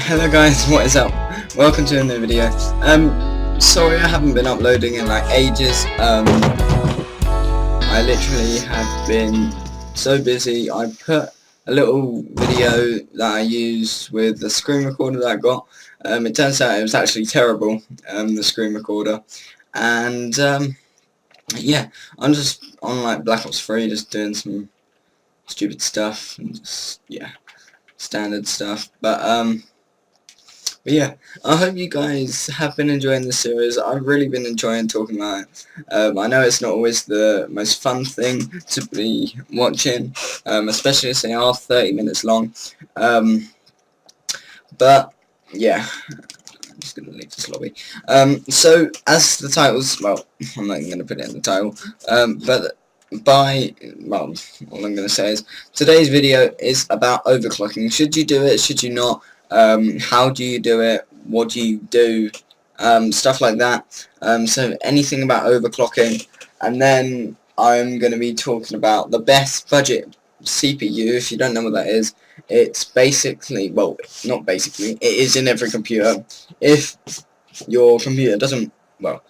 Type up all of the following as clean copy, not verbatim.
Hello guys, what is up? Welcome to a new video. Sorry I haven't been uploading in like ages. I literally have been so busy. I put a little video that I used with the screen recorder that I got. It turns out it was actually terrible, the screen recorder. And yeah, I'm just on like Black Ops 3 just doing some stupid stuff and just, yeah, standard stuff. But yeah, I hope you guys have been enjoying the series. I've really been enjoying talking about it. I know it's not always the most fun thing to be watching, especially as they are 30 minutes long. But yeah, I'm just going to leave this lobby. So as the title's, well, I'm not even going to put it in the title, but well, all I'm going to say is today's video is about overclocking. Should you do it? Should you not? How do you do it? What do you do? Stuff like that. So anything about overclocking, and then I'm going to be talking about the best budget CPU. If you don't know what that is, it's basically, well, not basically, it is in every computer. If your computer doesn't, well,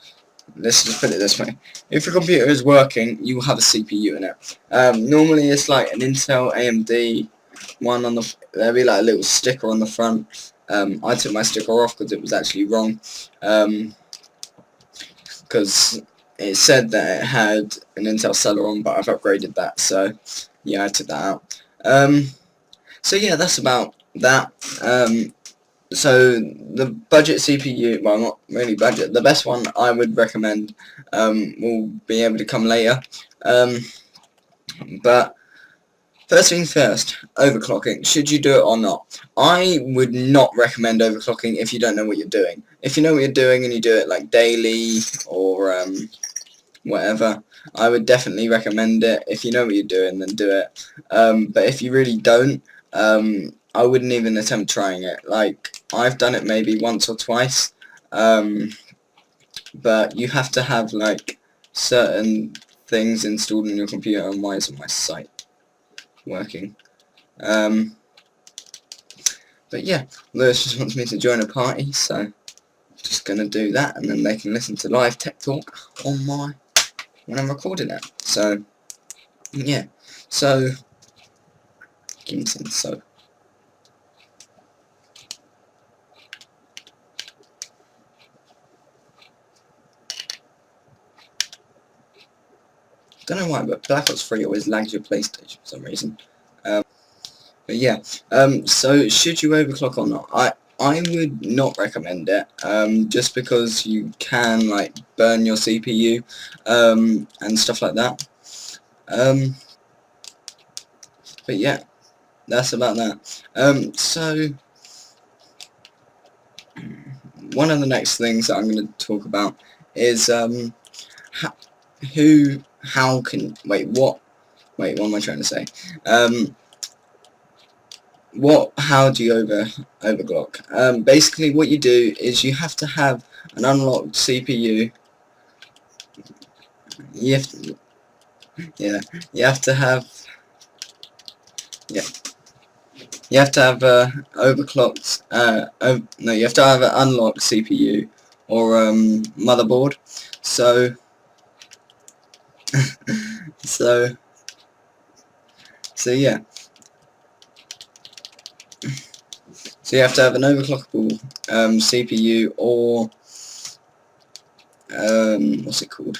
let's just put it this way. If your computer is working, you will have a CPU in it. Normally it's like an Intel AMD one on the, there'll be like a little sticker on the front. I took my sticker off because it was actually wrong, because it said that it had an Intel Celeron, but I've upgraded that, so yeah, I took that out. So yeah, that's about that. So the budget CPU, well, not really budget, the best one I would recommend will be able to come later, but first things first, overclocking. Should you do it or not? I would not recommend overclocking if you don't know what you're doing. If you know what you're doing and you do it like daily or whatever, I would definitely recommend it. If you know what you're doing, then do it. But if you really don't, I wouldn't even attempt trying it. Like, I've done it maybe once or twice, but you have to have like certain things installed on your computer. And why isn't my site working? But yeah, Lewis just wants me to join a party, so I'm just gonna do that, and then they can listen to live tech talk on when I'm recording it. So yeah, so give me some soap. Don't know why, but Black Ops 3 always lags your PlayStation for some reason. But yeah, so should you overclock or not? I would not recommend it, just because you can like burn your CPU, and stuff like that. But yeah, that's about that. So one of the next things that I'm going to talk about is what am I trying to say? How do you overclock? Basically what you do is you have to have an unlocked CPU. You have to have overclocked, no, you have to have an unlocked CPU or motherboard. So yeah. So you have to have an overclockable CPU or what's it called?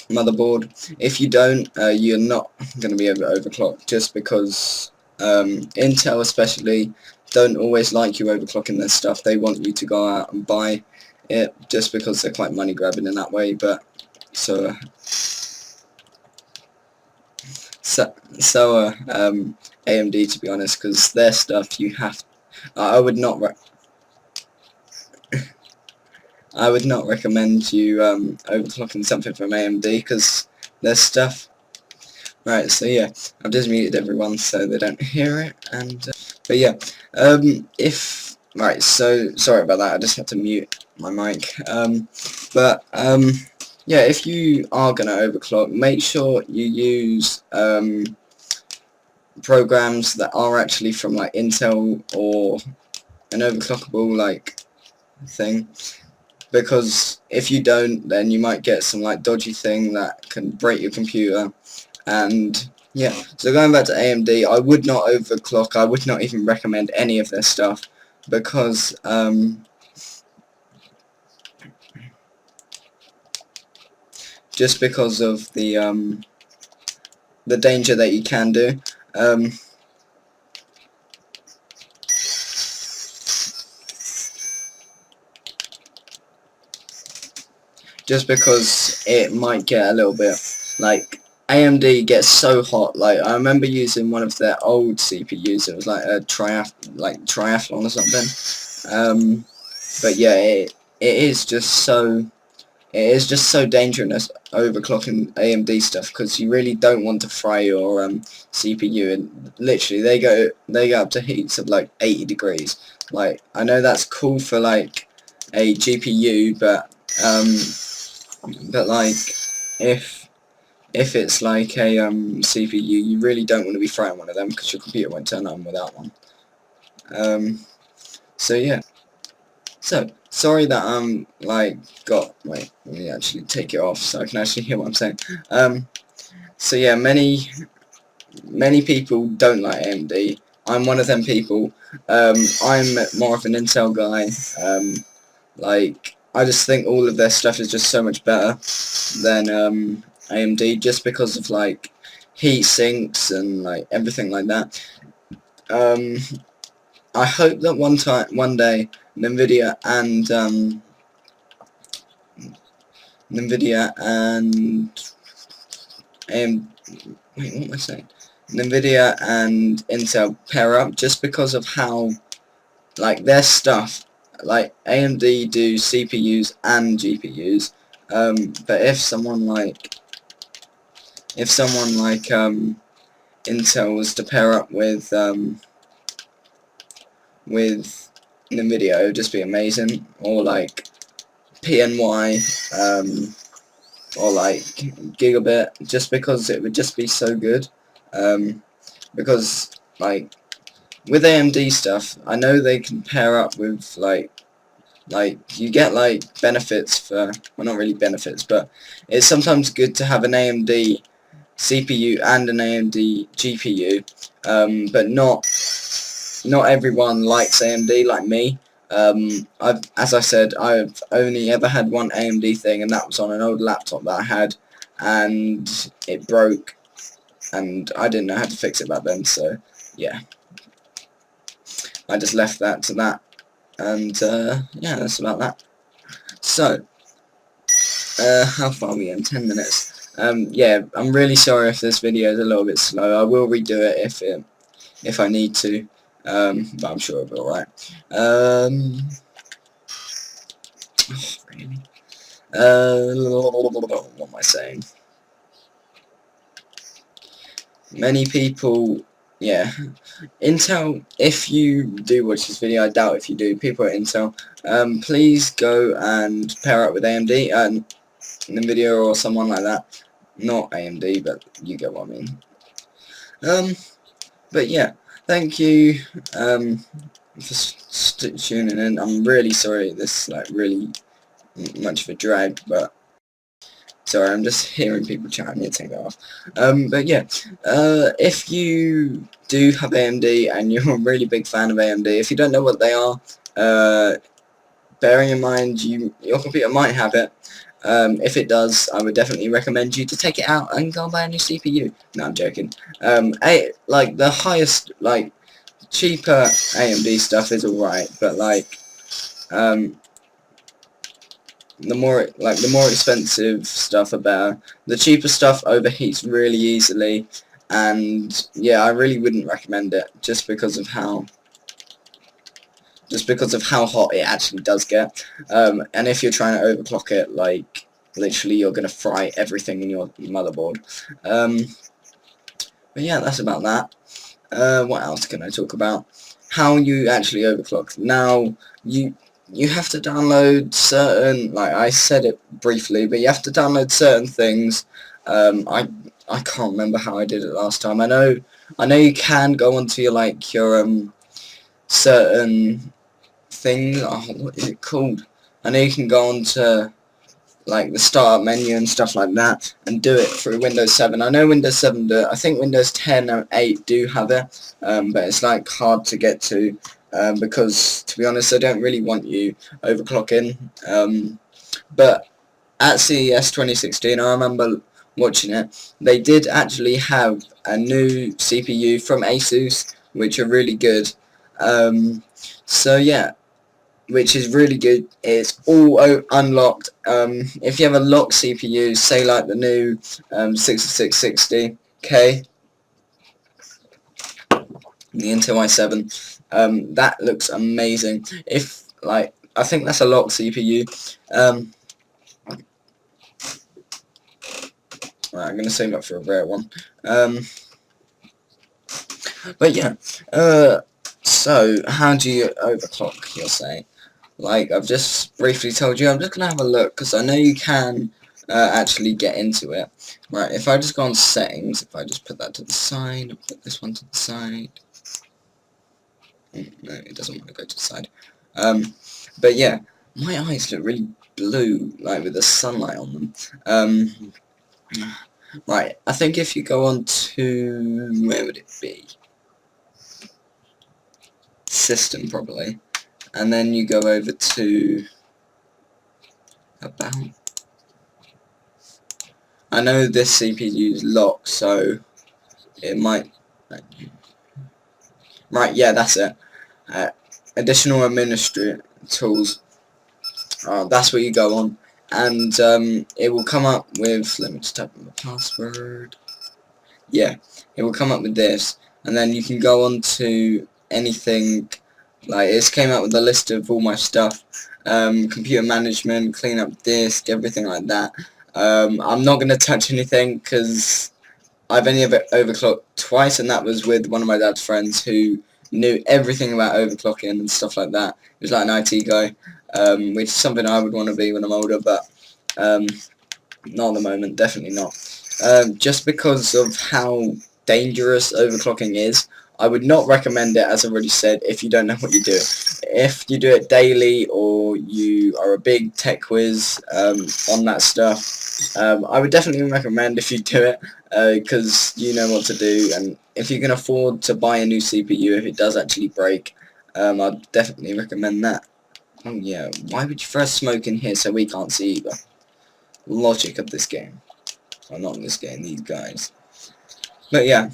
Motherboard. If you don't, you're not going to be able to overclock, just because Intel especially don't always like you overclocking their stuff. They want you to go out and buy it just because they're quite money grabbing in that way. But so AMD, to be honest, because their stuff you have. I would not recommend you overclocking something from AMD, because their stuff. Right, so yeah, I've just muted everyone so they don't hear it, and but yeah, right, so sorry about that. I just had to mute my mic. Yeah, if you are gonna overclock, make sure you use programs that are actually from like Intel or an overclockable like thing, because if you don't, then you might get some like dodgy thing that can break your computer. And yeah, so going back to AMD, I would not overclock. I would not even recommend any of their stuff, because just because of the danger that you can do. Just because it might get a little bit, like, AMD gets so hot. Like, I remember using one of their old CPUs. It was like a triathlon or something. But yeah, it is just so dangerous overclocking AMD stuff, because you really don't want to fry your CPU, and literally they go up to heats of like 80 degrees. Like, I know that's cool for like a GPU, but like if it's like a CPU, you really don't want to be frying one of them, because your computer won't turn on without one. So yeah. So, sorry that like, wait, let me actually take it off so I can actually hear what I'm saying. So yeah, many people don't like AMD. I'm one of them people. I'm more of an Intel guy. Like, I just think all of their stuff is just so much better than AMD, just because of like heat sinks and like everything like that. I hope that one day, Nvidia and wait, what am I saying? Nvidia and Intel pair up, just because of how, like, their stuff, like AMD do CPUs and GPUs, but if someone like Intel was to pair up with Nvidia, it would just be amazing. Or like PNY, or like Gigabit, just because it would just be so good. Because like with AMD stuff, I know they can pair up with like you get like benefits for, well, not really benefits, but it's sometimes good to have an AMD CPU and an AMD GPU, but not everyone likes AMD like me. As I said, I've only ever had one AMD thing, and that was on an old laptop that I had, and it broke, and I didn't know how to fix it back then, so yeah, I just left that to that, and yeah, that's about that. So, how far are we in? 10 minutes. Yeah, I'm really sorry if this video is a little bit slow. I will redo it if I need to, but I'm sure it'll be alright. Really? What am I saying? Many people, yeah. Intel, if you do watch this video, I doubt if you do, people at Intel, please go and pair up with AMD and Nvidia or someone like that. Not AMD, but you get what I mean. But yeah, thank you for tuning in. I'm really sorry this like really much of a drag, but sorry, I'm just hearing people chatting. You take that off. But yeah, if you do have AMD and you're a really big fan of AMD, if you don't know what they are, bearing in mind your computer might have it. If it does, I would definitely recommend you to take it out and go and buy a new CPU. No, I'm joking. Like the highest, like cheaper AMD stuff is alright, but like the more expensive stuff are better. The cheaper stuff overheats really easily, and yeah, I really wouldn't recommend it, just because of how hot it actually does get. And if you're trying to overclock it, like literally you're gonna fry everything in your motherboard. But yeah, that's about that. What else can I talk about? How you actually overclock. Now, you have to download certain, like I said it briefly, but you have to download certain things I can't remember how I did it last time. I know you can go onto your certain thing. Oh, what is it called? I know you can go on to like the startup menu and stuff like that and do it through Windows 7. I know Windows 7 do it. I think Windows 10 and 8 do have it, but it's like hard to get to because, to be honest, they don't really want you overclocking. But at CES 2016, I remember watching it. They did actually have a new CPU from ASUS, which are really good. So yeah, which is really good. It's all unlocked. If you have a locked CPU, say like the new 6660K, the Intel i7, that looks amazing. If like, I think that's a locked CPU. Right, I'm gonna save that for a rare one. But yeah, so how do you overclock? You'll say. Like I've just briefly told you, I'm just gonna have a look because I know you can actually get into it. Right, if I just go on settings, if I just put that to the side, put this one to the side. No, it doesn't want to go to the side. But yeah, my eyes look really blue, like with the sunlight on them. Right, I think if you go on to, where would it be? System probably, and then you go over to about. I know this CPU is locked, so it might. Right, yeah, that's it. Additional administrative tools. That's where you go on, and it will come up with. Let me just type in the password. Yeah, it will come up with this, and then you can go on to anything. Like it's came up with a list of all my stuff, computer management, clean up disk, everything like that. I'm not gonna touch anything because I've only ever overclocked twice, and that was with one of my dad's friends who knew everything about overclocking and stuff like that. He was like an IT guy, which is something I would want to be when I'm older, but not at the moment, definitely not. Just because of how dangerous overclocking is, I would not recommend it, as I already said, if you don't know what you do. If you do it daily or you are a big tech whiz on that stuff, I would definitely recommend if you do it because you know what to do, and if you can afford to buy a new CPU if it does actually break, I'd definitely recommend that. Oh yeah, why would you throw smoke in here so we can't see either? Logic of this game. Well, not in this game, these guys. But yeah,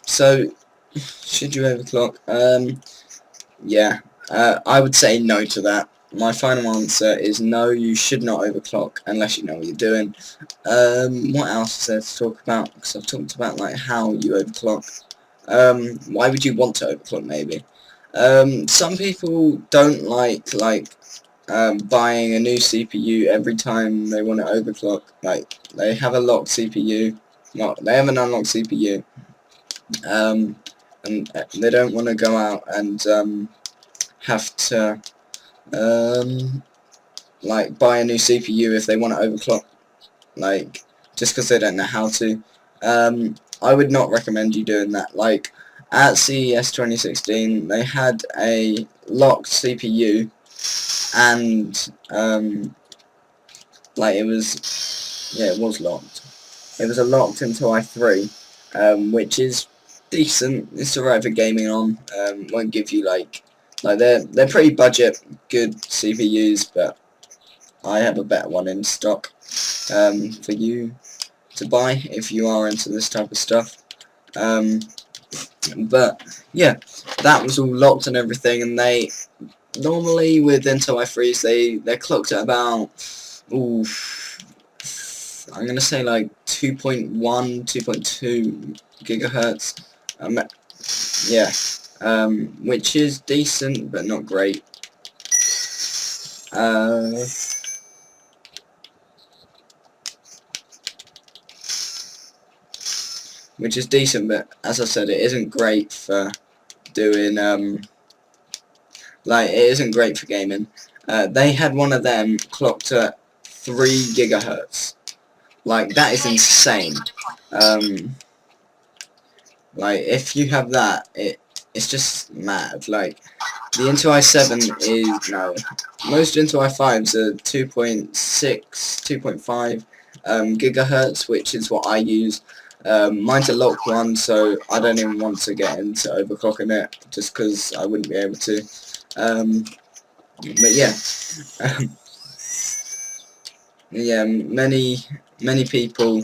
so should you overclock? Yeah, I would say no to that. My final answer is no, you should not overclock unless you know what you're doing. What else is there to talk about? Because I've talked about like how you overclock. Why would you want to overclock maybe? Some people don't like buying a new CPU every time they want to overclock. Like they have a locked CPU, they have an unlocked CPU, and they don't want to go out and have to like buy a new CPU if they want to overclock, like just because they don't know how to. I would not recommend you doing that. Like at CES 2016 they had a locked CPU and like it was, yeah, it was locked. It was a locked Intel i3, which is decent. It's alright for gaming on. Won't give you like they're pretty budget good CPUs, but I have a better one in stock for you to buy if you are into this type of stuff. But yeah, that was all locked and everything, and they normally with Intel i3s they're clocked at about, ooh, I'm gonna say like 2.1, 2.2 gigahertz. Yeah, which is decent but not great. Which is decent, but as I said, it isn't great for doing like it isn't great for gaming. They had one of them clocked at 3 gigahertz, Like, that is insane. Like, if you have that, it's just mad. Like, the Intel i7 is, no, most Intel i5s are 2.6, 2.5 gigahertz, which is what I use. Mine's a lock one, so I don't even want to get into overclocking it, just because I wouldn't be able to. But yeah, yeah, many people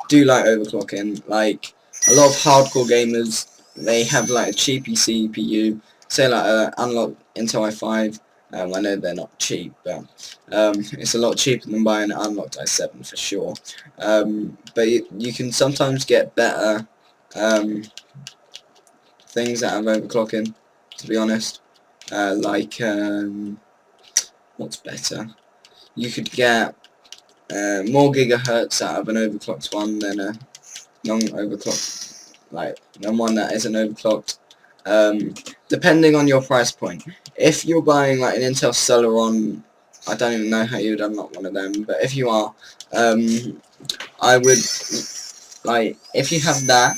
do like overclocking. Like, a lot of hardcore gamers, they have like a cheapy CPU, say like a unlocked Intel i5. I know they're not cheap, but it's a lot cheaper than buying an unlocked i7 for sure. But you can sometimes get better things out of overclocking, to be honest. Like, what's better? You could get more gigahertz out of an overclocked one than a non-overclocked, like than one that isn't overclocked. Depending on your price point. If you're buying like an Intel Celeron, I don't even know how you would unlock one of them, but if you are, I would, like, if you have that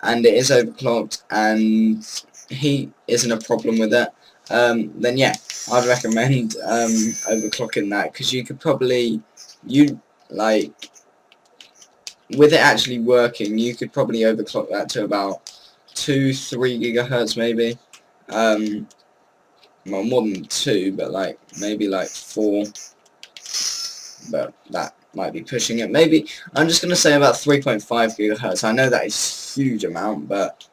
and it is overclocked and heat isn't a problem with it, then yeah, I'd recommend overclocking that, because you could probably, like, with it actually working, you could probably overclock that to about 2-3 gigahertz maybe. Well, more than 2, but like maybe like 4, but that might be pushing it. Maybe I'm just gonna say about 3.5 gigahertz. I know that is a huge amount, but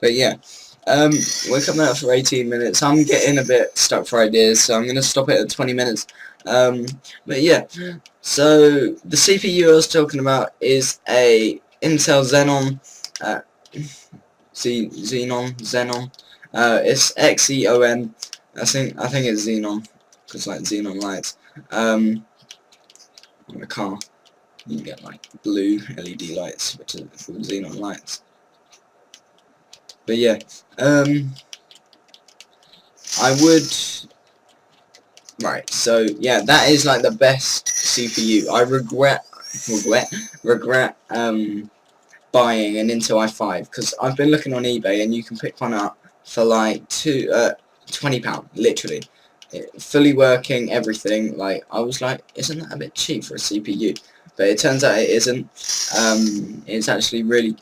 yeah. We're coming out for 18 minutes. I'm getting a bit stuck for ideas, so I'm gonna stop it at 20 minutes. But yeah, so the CPU I was talking about is a Intel Xenon, Xenon. It's Xeon. I think it's Xenon, because like Xenon lights. On a car, you can get like blue LED lights, which are called Xenon lights. But yeah, I would. Right, so yeah, that is like the best CPU. I regret buying an Intel i5, because I've been looking on eBay and you can pick one up for like £20, literally. Fully working, everything. Like, I was like, isn't that a bit cheap for a CPU? But it turns out it isn't. It's actually really,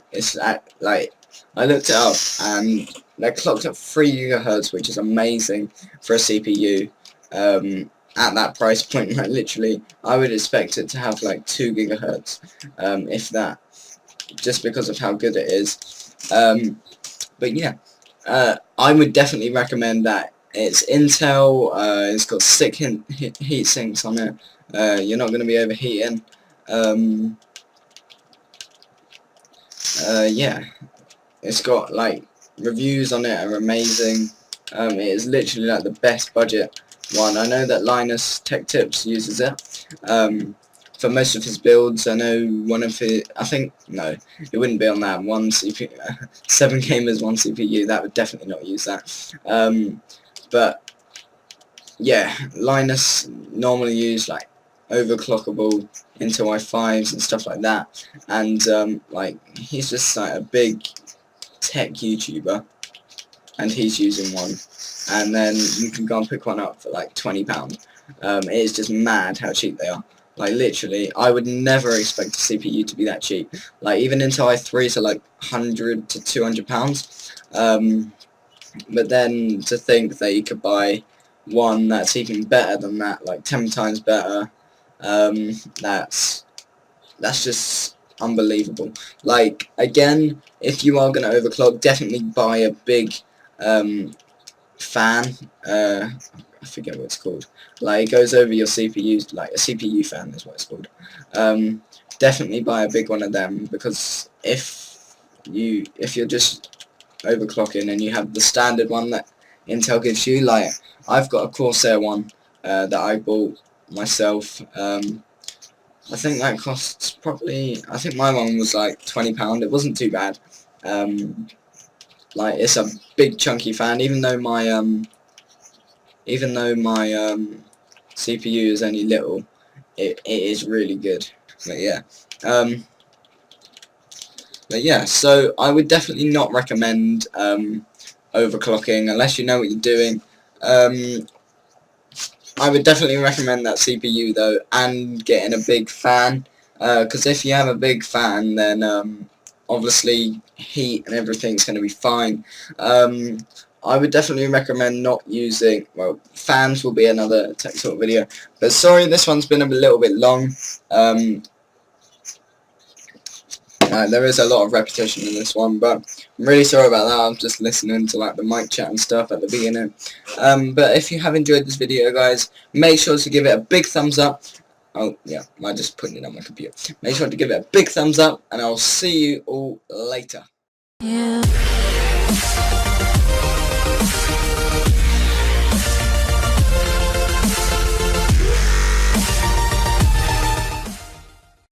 like, I looked it up and they're clocked at 3 gigahertz, which is amazing for a CPU. At that price point, like, literally, I would expect it to have like 2 gigahertz, if that, just because of how good it is. But yeah, I would definitely recommend that. It's Intel, it's got 6 heat sinks on it, you're not going to be overheating. Yeah, it's got, like, reviews on it are amazing. It is literally like the best budget one. I know that Linus Tech Tips uses it for most of his builds. I know one of his, I think, no, it wouldn't be on that one CPU. 7 gamers, 1 CPU. That would definitely not use that. But yeah, Linus normally use like overclockable Intel i5s and stuff like that, and like, he's just like a big tech YouTuber, and he's using one, and then you can go and pick one up for like £20. It is just mad how cheap they are. Like, literally, I would never expect a CPU to be that cheap. Like, even Intel i3s are like £100 to £200. But then to think that you could buy one that's even better than that, like 10 times better, that's just unbelievable. Like, again, if you are going to overclock, definitely buy a big fan. I forget what it's called. Like, it goes over your CPU, like a CPU fan is what it's called. Definitely buy a big one of them, because if you're just overclocking and you have the standard one that Intel gives you, like, I've got a Corsair one that I bought myself. I think that costs probably, I think my one was like £20. It wasn't too bad. Like, it's a big chunky fan, even though my CPU is only little, it is really good. But yeah, so I would definitely not recommend overclocking unless you know what you're doing. I would definitely recommend that CPU though, and getting a big fan, because if you have a big fan, then obviously heat and everything's going to be fine. I would definitely recommend not using, well, fans will be another tech talk video, but sorry this one's been a little bit long. There is a lot of repetition in this one, but I'm really sorry about that. I'm just listening to like the mic chat and stuff at the beginning. But if you have enjoyed this video, guys, make sure to give it a big thumbs up. Oh yeah, I just put it on my computer. Make sure to give it a big thumbs up, and I'll see you all later. Yeah.